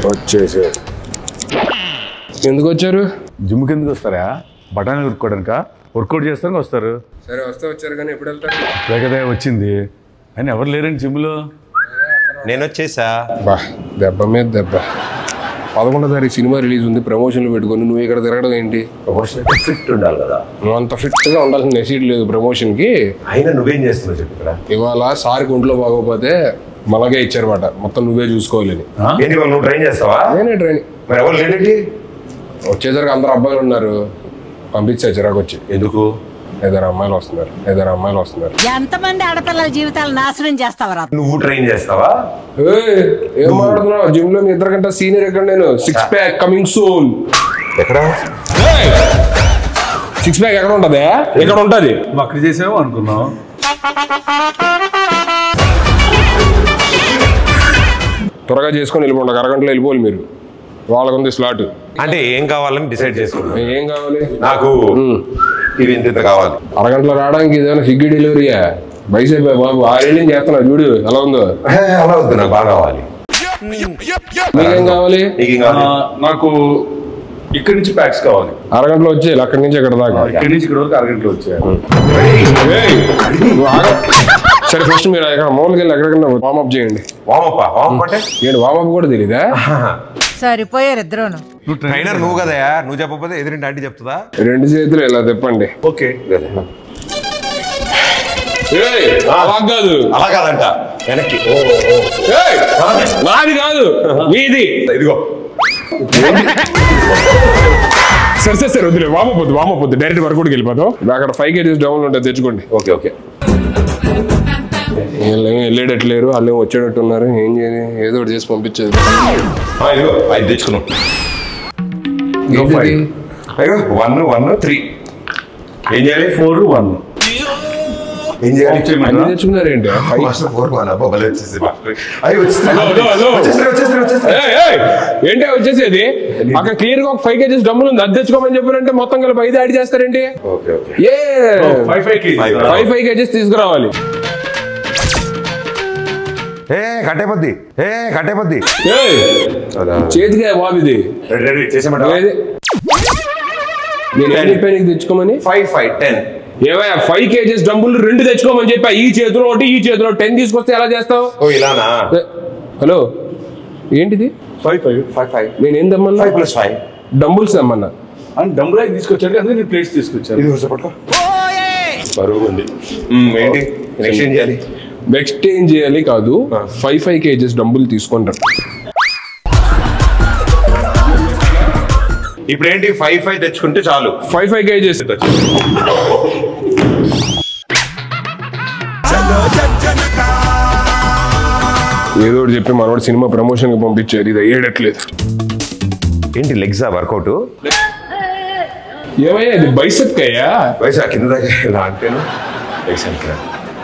వచ్చేసారు. ఎందుకు వచ్చారు? జిమ్ కిందకి వస్తారా? బఠానీ కొట్టుకోవడానిక? వర్కౌట్ చేస్తానికి వస్తారు. సరే వస్తే వచ్చారు కానీ ఎప్పుడు వెళ్తారు? లేకదే వచ్చింది అని ఎవరు లేరండి జిమ్లో. నేను వచ్చేసా. బా దెబ్బ మీద దెబ్బ. 11వ తారీఖు సినిమా రిలీజ్ ఉంది, ప్రమోషన్లు పెట్టుకుని నువ్వు ఇక్కడ తిరగడం ఏంటి? ప్రమోషన్ ఫిట్ ఉండాలి కదా. నువ్వు అంత ఫిట్గా ఉండాల్సిన నెసీడ్ లేదు ప్రమోషన్కి. అయినా నువ్వేం చేస్తున్నావు చెప్పు ఇక్కడ. ఇవాళ సార్కి ఒంట్లో బాగోపోతే మనకే ఇచ్చారన్నమాట, మొత్తం నువ్వే చూసుకోవాలని. ఏంటి నువ్వు ట్రైన్ చేస్తావా? నేనే ట్రైనింగ్. మరి ఎవరు లేదండి? వచ్చేసరికి అందరు అబ్బాయిలు ఉన్నారు, పంపించా చిరాకు వచ్చి. ఎందుకు? 5 అమ్మాయిలు వస్తున్నారు. ఎంతమంది ఆడపిల్లల జీవితాలు నాశనం చేస్తావరా? నువ్వు ట్రైన్ చేస్తావా? ఏం మాట్లాడుతున్నావు? జిమ్ లో మీ ఇద్దరికంటే సీనియర్ ఎక్కడ? నేను 6 ప్యాక్ కమింగ్ సూన్. ఎక్కడ 6 ప్యాక్ ఎక్కడ ఉంటది? ఎక్కడ ఉంటది? అక్కడ చేసామో అనుకున్నావు. త్వరగా చేసుకొని వెళ్ళిపోండి, అరగంటలో వెళ్ళిపోవాలి మీరు. వాళ్ళకుంది స్లాట్. అంటే ఏం కావాలని డిసైడ్ చేసుకున్నా. ఏం కావాలి? నాకు ఇది ఇంత కావాలి. అరగంటలో రావడానికి ఇదేమైనా స్విగ్గీ డెలివరీయా? బైసేపు బాబు 6 ఏళ్ళు చేస్తున్నా చూడు ఎలా ఉందో. అలా వద్దు, నాకు బాగా కావాలి. మీకేం కావాలి? నాకు ఇక్కడి నుంచి ప్యాక్స్ కావాలి. అరగంటలో వచ్చేయాలి, అక్కడి నుంచి ఎక్కడ దాకా. ఇక్కడి నుంచి ఇక్కడ వరకు అరగంటలో వచ్చేయాలి. సరే ఫస్ట్ మీరు ఎక్కడ మౌన్కి వెళ్ళి ఎక్కడికన్నా వార్మప్ చేయండి. వామప్ అంటే ఏంటి వార్మప్ కూడా తెలీదా? సరిపోయారు ఇద్దరును. ట్రైనర్ నువ్వు కదా, నువ్వు చెప్పకపోతే ఎదురింటి ఆంటీ చెప్తుందా? 2 చేతులు ఇలా తిప్పండి. ఓకే. అలా కాదు, అలా కాదంట, వెనక్కి. నాది కాదు మీది. ఇదిగో సరే వద్దులే, వామపోద్దు డైరెక్ట్ వర్కౌట్కి వెళ్ళిపోతాం. అక్కడ 5 kgs డౌన్ ఉంటుంది, తెచ్చుకోండి. ఓకే. వెళ్ళేటట్లేరు, వాళ్ళు వచ్చేటట్టు ఉన్నారు. ఏం చేయాలి? ఏదో ఒకటి చేసి పంపించేది. ఇదిగో 5 తెచ్చుకున్నాం. 1 3 ఏం చేయాలి? 4 1 ఏం చేయాలి? అన్ని తెచ్చుకున్నారు ఏంటి? ఏంటి వచ్చేసేది? అక్కడ క్లియర్ గా ఒక 5 kgs డబ్బులు ఉంది, అది తెచ్చుకోమని చెప్పారంటే మొత్తం కలిపి 5 యాడ్ చేస్తారేంటి? 5 kgs తీసుకురావాలి. కట్టేపద్ది చేతిగా బాబు ఇది. నేను చెప్పాను తెచ్చుకోమని. 5 5 10 ఏవయ్యా 5 kgs డంబుల్ 2 తెచ్చుకోమని చెప్పా. ఈ చేతిలో ఒకటి, ఈ చేతిలో 10 తీసుకొస్తే ఎలా చేస్తావు? ఇలానా? హలో ఏంటిది? 5 5 నేనేం తెమ్మన్నా? 5 + 5 డంబుల్స్ తెమ్మన్నా. డంబుల్ తీసుకొచ్చాడు కదా, నేను ప్లేట్స్ తీసుకొచ్చాను. ఇది పట్టుకో, బరువు ఉంది. ఏంటి ఎక్స్చేంజ్ చేయాలి? ఎక్స్చేంజ్ చేయాలి కాదు, 5 kgs డంబుల్ తీసుకుంటారు. ఇప్పుడు ఏంటి 5 5 తెచ్చుకుంటే చాలు. 5 kgs ఏదో ఒకటి చెప్పి మనవాడు సినిమా ప్రమోషన్ కి పంపించారు. ఇది అయ్యేటట్లేదు. ఏంటి లెగ్సా వర్కౌట్? ఏమయ్యా ఇది బైసెప్ అయ్యా? బైసెప్ కింద దాకా అంటేను.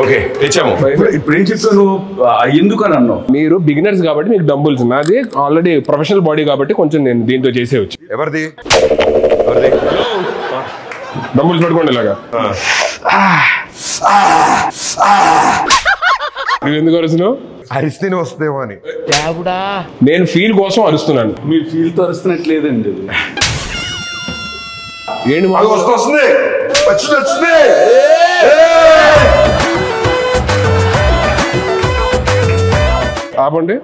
ఓకే తెచ్చాము. ఇప్పుడు ఏం చెప్తాను, ఎందుకని అన్నావు? మీరు బిగినర్స్ కాబట్టి మీకు డంబుల్స్, నాది ఆల్రెడీ ప్రొఫెషనల్ బాడీ కాబట్టి కొంచెం నేను దీంతో చేసేవచ్చు. ఎవరిది? డంబుల్స్ పట్టుకోండి ఇలాగా. నువ్వు ఎందుకు అరుస్తున్నావు? అరిస్తేనే వస్తుందేమో అని. నేను ఫీల్ కోసం అరుస్తున్నాను. మీరు ఫీల్ తో అరుస్తున్నట్లేదండి. ఏంటి వస్తుంది. ఆపండి.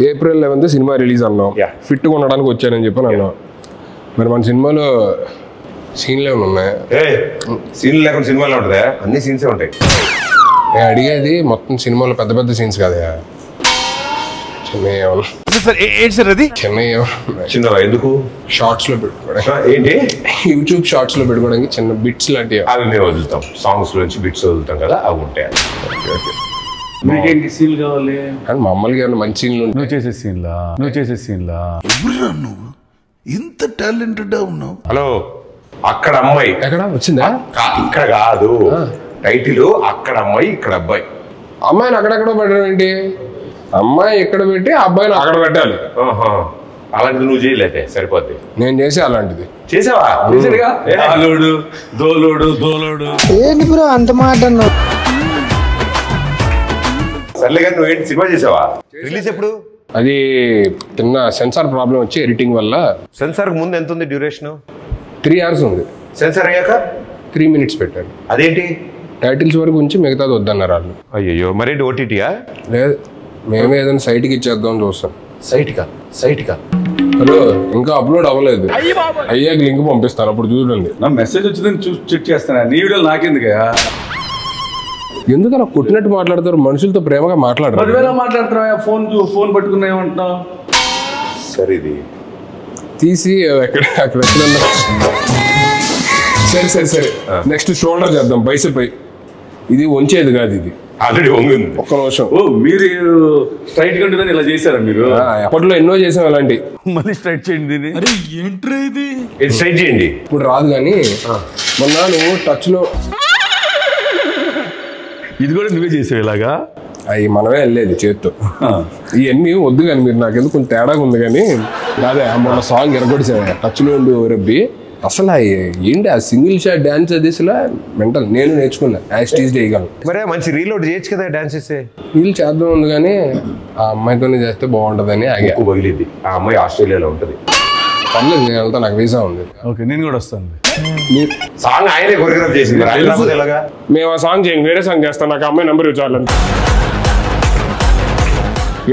April 11th సినిమా రిలీజ్ అన్నాం. ఫిట్గా ఉండడానికి వచ్చానని చెప్పి అన్నాం. మరి మన సినిమాలో సీన్లు ఏమైనా ఉన్నాయా? సీన్లు లేకుండా సినిమాలో ఉంటుందా? అన్ని సీన్సే ఉంటాయి. నేను అడిగేది మొత్తం సినిమాలో పెద్ద పెద్ద సీన్స్ కదా, చిన్న ఎందుకు షార్ట్స్ లో పెట్టుకోవడానికి. ఏంటి యూట్యూబ్ షార్ట్స్ లో పెట్టుకోవడానికి చిన్న బిట్స్ లాంటివి అవి మేము వదులుతాం. సాంగ్స్ నుంచి బిట్స్ వదులుతాం కదా, అవి ఉంటాయి. మీకేంటి సీన్లు కావాలి? కానీ మామూలుగా మంచి సీన్లు ఉంటాయి. నువ్వు చేసే సీన్లా నువ్వు ఇంత టాలెంటెడ్ ఉన్నావు. హలో, అక్కడ అమ్మాయి ఎక్కడ వచ్చిందా? ఇక్కడ కాదు, టైటిల్ అక్కడ అమ్మాయి ఇక్కడ అబ్బాయి. అమ్మాయిని అక్కడెక్కడ పెట్టడం ఏంటి? అమ్మాయి ఎక్కడ పెట్టి అబ్బాయిని అక్కడ పెట్టాలి. అలాంటిది నువ్వు చేయలేదే సరిపోద్ది. నేను చేసే అలాంటిది. చేసావా? చేసాడుగా. ఆలోడు దోలోడు ఏంటి బ్రో అంత మాట అన్నావు? సర్లే కానీ నువ్వేంటి సినిమా చేసావా? రిలీజ్ ఎప్పుడు? అది చిన్న సెన్సార్ ప్రాబ్లం వచ్చి ఎడిటింగ్ వల్ల. సెన్సార్ ముందు ఎంత ఉంది డ్యూరేషన్? 3 hours ఉంది. సెన్సార్ అయ్యాక 3 minutes పెట్టారు. అదేంటి? టైటిల్స్ వరకు ఉంచి మిగతాది వద్దన్నారు వాళ్ళు. అయ్యో మరేంటి ఓటీటీయా? లేదు, మేమే ఏదైనా సైట్కి ఇచ్చేద్దాం చూస్తాం. సైట్కా హలో, ఇంకా అప్లోడ్ అవ్వలేదు. అయ్యాక లింక్ పంపిస్తాను, అప్పుడు చూడండి. నా మెసేజ్ వచ్చిందని చూసి చెక్ చేస్తాను. నీ వీడియోలు నాకెందుకయ్యా? ఎందుకలా కొట్టినట్టు మాట్లాడతారు? మనుషులతో ప్రేమగా మాట్లాడరు. 10,000 మాట్లాడుతున్నావా? ఫోన్ పట్టుకున్నా ఏమంటున్నావు? సరే ఇది తీసి అక్కడ ఎక్కడన్నా. సరే నెక్స్ట్ షోల్డర్ చేద్దాం, బైసెప్. ఇది వంచేది కాదు, ఇది ఆల్రెడీ వంగింది. ఒక్క నిమిషం. ఓ మీరు స్ట్రైట్ గా ఉంటుందని ఇలా చేశారా మీరు? అప్పట్లో ఎన్నో చేసాం అలాంటి. మళ్ళీ స్ట్రైట్ చేయండి దీన్ని. ఇది స్ట్రైట్ చేయండి. ఇప్పుడు రాదు కానీ మొన్న నువ్వు టచ్ లో ఇది కూడా నువ్వే చేసావు ఇలాగా? అవి మనమే వెళ్ళేది చేత్తో. ఇవన్నీ వద్దు కానీ మీరు నాకెందుకు కొంచెం తేడాగా ఉంది కానీ. అదే మొన్న సాంగ్ ఎరగొడిసా టచ్ లో ఉండి రబ్బి. అసలు ఏంటి ఆ సింగిల్ షాట్ డాన్స్ అదిలా మెంటల్. నేను నేర్చుకున్నా యాస్టీజ్ చేయగలను. మరే మంచి రీలోడ్ చేయొచ్చు కదా డాన్స్ చేస్తే. వీళ్ళు చేద్దాం ఉంది కానీ ఆ అమ్మాయితోనే చేస్తే బాగుంటుందని ఆగా. ఎక్కువ పగిలిద్ది. ఆ అమ్మాయి ఆస్ట్రేలియాలో ఉంటుంది. పర్లేదు, నేను వెళ్తా, నాకు వీసా ఉంది. ఓకే, నేను కూడా వస్తాను. సాంగ్ ఆయనే కొరియోగ్రాఫ్ చేసింది. ఎలాగా మేము ఆ సాంగ్ చేయండి, వేరే సాంగ్ చేస్తాను. నాకు అమ్మాయి నెంబర్ ఇవ్వాలి.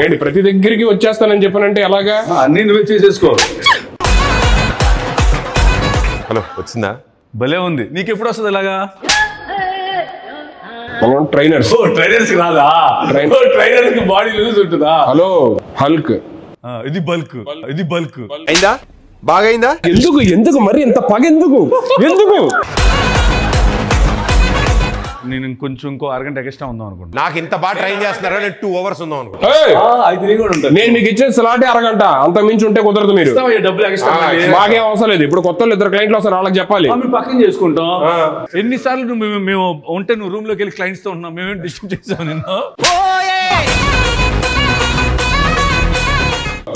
ఏంటి ప్రతి దగ్గరికి వచ్చేస్తానని చెప్పానంటే ఎలాగా? అన్ని నువ్వే చేసేసుకో. హలో, వచ్చిందా? భలే ఉంది. నీకు ఎప్పుడు వస్తుంది ఇలాగా? మనం ట్రైనర్స్. ట్రైనర్స్ కి రాదా? ట్రైనర్స్ కి బాడీ లూజ్ ఉంటుందా? Hello Hulk. ఇది బల్క్. అయిందా? బాగా అయిందా? ఎందుకు మరి ఇంత పగ ఎందుకు? నేను ఇంకో అరగంట ఎక్స్ట్రా ఉందాం అనుకుంటా. నాకు ఇంత బాగా ట్రైన్ చేస్తున్నారా? నేను 2 hours ఉందాం అనుకుంటా. నేను మీకు ఇచ్చే సలాటే అరగంట, అంత మించి ఉంటే కుదరదు. మీరు డబ్బులు ఎక్స్ట్రా మాకేం అవసరం లేదు. ఇప్పుడు కొత్త 2 క్లయింట్లు వస్తారు, వాళ్ళకి చెప్పాలి. మేము పక్కన చేసుకుంటాం. ఎన్నిసార్లు మేము ఉంటే నువ్వు రూమ్ లోకి వెళ్ళి క్లయింట్స్ తో ఉంటున్నాం. మేమేం డిస్టర్బ్ చేసాం నిన్ను?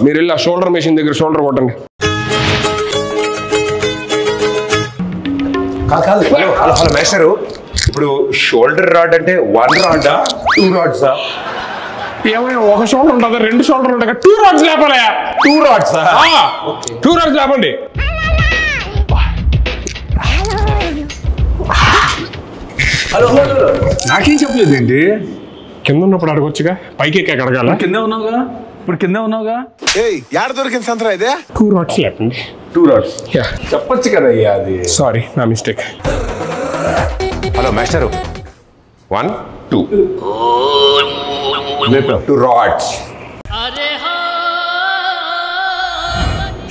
మీరు వెళ్ళి ఆ షోల్డర్ మెషిన్ దగ్గర షోల్డర్ కొట్టండి. కాదు హలో మేస్టరు, ఇప్పుడు షోల్డర్ రాడ్ అంటే 1 రాడా 2 రాడ్సా? ఏమైనా ఒక షోల్డర్ ఉంటుందా? 2 షోల్డర్ ఉంటాయి. 2 రాడ్స్ లేపాలా? 2 రాడ్సా? 2 రాడ్స్ లేపండి. నాకేం చెప్పలేదు ఏంటి? కింద ఉన్నప్పుడు అడగొచ్చుగా, పైకి ఎక్కి అడగాల. కిందే ఉన్నావుగా. యాడ దొరికిన సంతరా ఇదే? 2 రాడ్స్ లేపండి. 2 రాడ్స్ చెప్పొచ్చు కదా అయ్యా. అది సారీ, నా మిస్టేక్. హలో మేస్టరు, 1 2 రాడ్స్.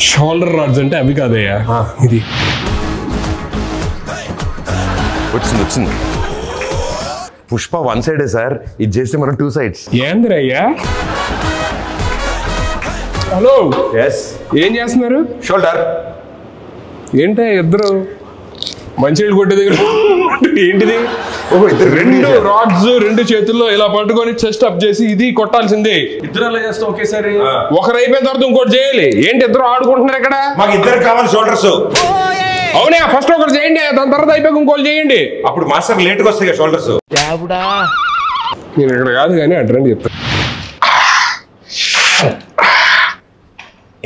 షోల్డర్ రాడ్స్ అంటే అవి కాదయ్యా, ఇది. వచ్చింది. పుష్ప 1 సైడే సార్, ఇది చేస్తే మనం 2 sides. ఏందిరయ్యా? హలో, ఏం చేస్తున్నారు? షోల్డర్ ఏంటే ఇద్దరు మంచినీళ్ళు కొట్టే దగ్గర ఏంటిది? 2 రాడ్స్ 2 చేతుల్లో ఇలా పట్టుకొని చెస్ట్ అప్ చేసి ఇది కొట్టాల్సిందే. ఇద్దరు అలా చేస్తాం ఒకేసారి. ఒకరు అయిపోయిన తర్వాత ఇంకోటి చేయాలి. ఏంటి ఇద్దరు ఆడుకుంటున్నారు ఇక్కడ? మాకు 2 కావాలి షోల్డర్స్. అవునా, ఫస్ట్ ఒకటి చేయండి, దాని తర్వాత అయిపోయి ఇంకోటి చేయండి. అప్పుడు మాస్టర్ లేట్ గా వస్తాయి షోల్డర్స్. నేను ఇక్కడ కాదు కానీ అడ్రండి చెప్తాను.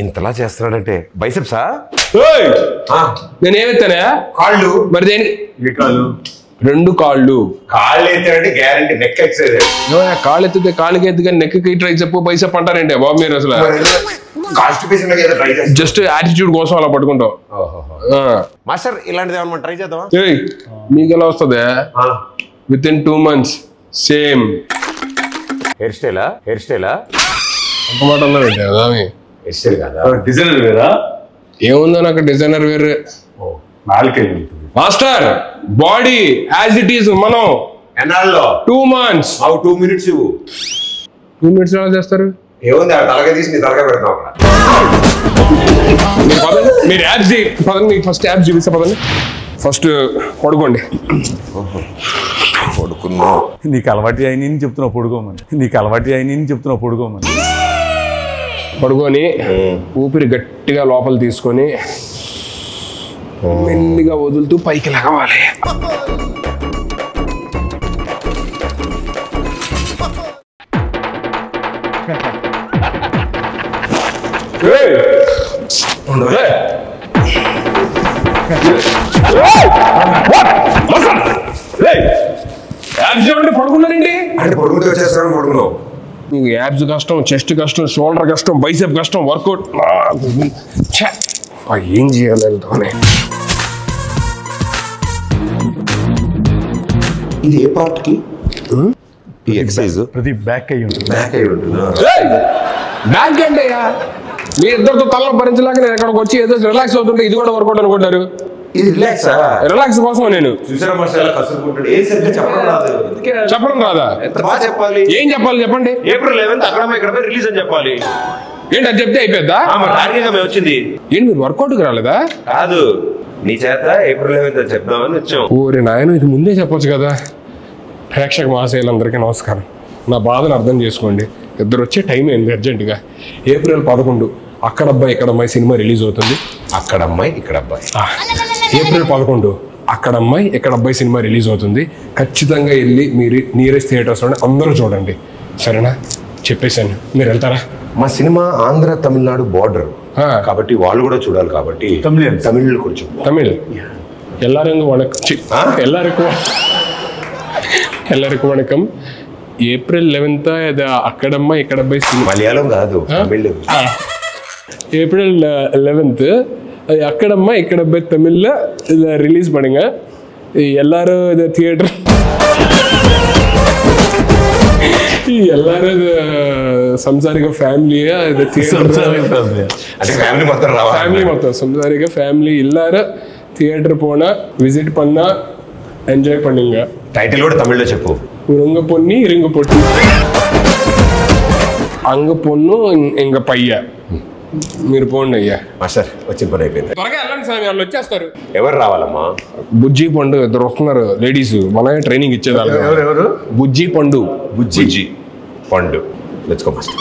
ఇంతలా చేస్తున్నాడంటే బైసెప్సా? నేనేమెత్తానా? కాళ్ళు. మరి దేని? 2 కాళ్ళు. కాళ్ళు ఎత్తాడంటే గ్యారంటీ నెక్ ఎక్సైజ్. కాళ్ళు ఎత్తితే కాళ్ళకి ఎత్తుగా నెక్ ట్రై చెప్పు బైసెప్ అంటారంటే బాబు మీరు. అసలు జస్ట్ యాటిట్యూడ్ కోసం అలా పట్టుకుంటావు. మాస్టర్ ఇలాంటిది ఏమన్నా ట్రై చేద్దామా? మీకు ఎలా వస్తుంది? With in 2 months same hair స్టైలా? అంత మాట అన్నారంటే కదా. హెయిర్ స్టైల్ కదా, డిజైనర్ వేరా? ఏముందో నాకు డిజైనర్ వేరే. Master body as it is. మనం ఎన్నాళ్ళలో? 2 months. 2 minutes ఇవ్వు. 2 minutes ఎలా చేస్తారు? ఏముంది, తలగా తీసి నీ తలగా పెడతాం అక్కడ. మీరు యాప్స్ పదండి, మీకు ఫస్ట్ యాప్స్ చూపిస్తా పదండి. ఫస్ట్ పడుకోండి. పడుకున్నా. నీకు అలవాటు అయిన చెప్తున్నావు పడుకోమని. పడుకొని ఊపిరి గట్టిగా లోపల తీసుకొని మెల్లిగా వదులుతూ పైకి లేవాలి. పడుకున్నానండి అంటే పడుకుంటూ వచ్చేస్తాను పడుకున్నావు. నీకు యాబ్స్ కష్టం, చెస్ట్ కష్టం, షోల్డర్ కష్టం, బైసెప్ కష్టం, వర్కౌట్ ఏం చేయాలి వెళ్తానే. ఇది ఏ పార్ట్ కి ఈ ఎక్సర్సైజ్? ప్రతి బ్యాక్ అయ్యి ఉంటుంది. బ్యాక్ అయి ఉంటుందా? బ్యాక్ అంటే అయ్యా మీ ఇద్దరితో తలలో భరించలేక నేను ఎక్కడికి వచ్చి ఏదో రిలాక్స్ అవుతుంటే ఇది కూడా వర్కౌట్ అనుకుంటారు. ఇది రిలాక్స్ కోసం నేను చూసారా మాస్టర్ కసురుకుంటాడు. ఏం సరిగ్గా చెప్పడం రాదు. చెప్పడం రాదా? ఎంత బాగా చెప్పాలి. ఏం చెప్పాలి చెప్పండి. ఏప్రిల్ 11 అక్కడ ఇక్కడ రిలీజ్ అని చెప్పాలి. ఏంటి అది చెప్తే అయిపోద్దా? మేము వచ్చింది ఏంటి మీరు వర్కౌట్కి రాలేదా? కాదు నీ చేత ఏప్రిల్ 11 అని చెప్దామని వచ్చాం. ఓరే నాయన ఇది ముందే చెప్పొచ్చు కదా. ప్రేక్షక మహాశయులందరికీ నమస్కారం. నా బాధను అర్థం చేసుకోండి. ఇద్దరు వచ్చే టైం ఏంది అర్జెంటుగా. ఏప్రిల్ 11 అక్కడ అబ్బాయి ఇక్కడ అమ్మాయి సినిమా రిలీజ్ అవుతుంది. అక్కడ అమ్మాయి ఇక్కడ అబ్బాయి. ఏప్రిల్ 11 అక్కడ అమ్మాయి ఇక్కడ అబ్బాయి సినిమా రిలీజ్ అవుతుంది. ఖచ్చితంగా వెళ్ళి మీరు నియరెస్ట్ థియేటర్స్లోనే అందరూ చూడండి. సరేనా? చెప్పేశాను. మీరు వెళ్తారా? మా సినిమా ఆంధ్ర తమిళనాడు బార్డర్ కాబట్టి వాళ్ళు కూడా చూడాలి. కాబట్టి తమిళ్ కొంచెం తమిళ్ எல்லாருக்கும் வணக்கம். ఏప్రిల్ 11 అది అక్కడమ్మ ఇక్కడ అబ్బాయి సినిమా. మలయాళం కాదు తమిళ్. ஏப்ரல் 11 அது அக்கடம்மா இக்கடப்பை தமிழில் இதை ரிலீஸ் பண்ணுங்க. எல்லாரும் இதை தியேட்டர் எல்லாரும் இது సంసారిక ఫ్యామిలీగా ఇది ఫ్యామిలీ మొత్తం సంసారిక ఫ్యామిలీ எல்லாரும் தியேட்டர் போனா விசிட் பண்ணா என்ஜாய் பண்ணுங்க. టైటిల్ కూడా తమిళ్లో చెప్పు. உருங்க பொண்ணி இருங்க பொட்டி అంగ పొన్ను ఇంక పయ్య. మీరు పోండి అయ్యా. మాస్టర్ వచ్చిన పని అయిపోయింది. త్వరగా వెళ్ళండి సార్, వాళ్ళు వచ్చేస్తారు. ఎవరు రావాలమ్మా? బుజ్జి పండు ఇద్దరు వస్తున్నారు లేడీస్. మనమే ట్రైనింగ్ ఇచ్చేదాన్ని. ఎవరు? బుజ్జి పండు. బుజ్జి పండు. Let's go master.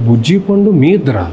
బుజ్జి పండు మీ ఇద్దరా?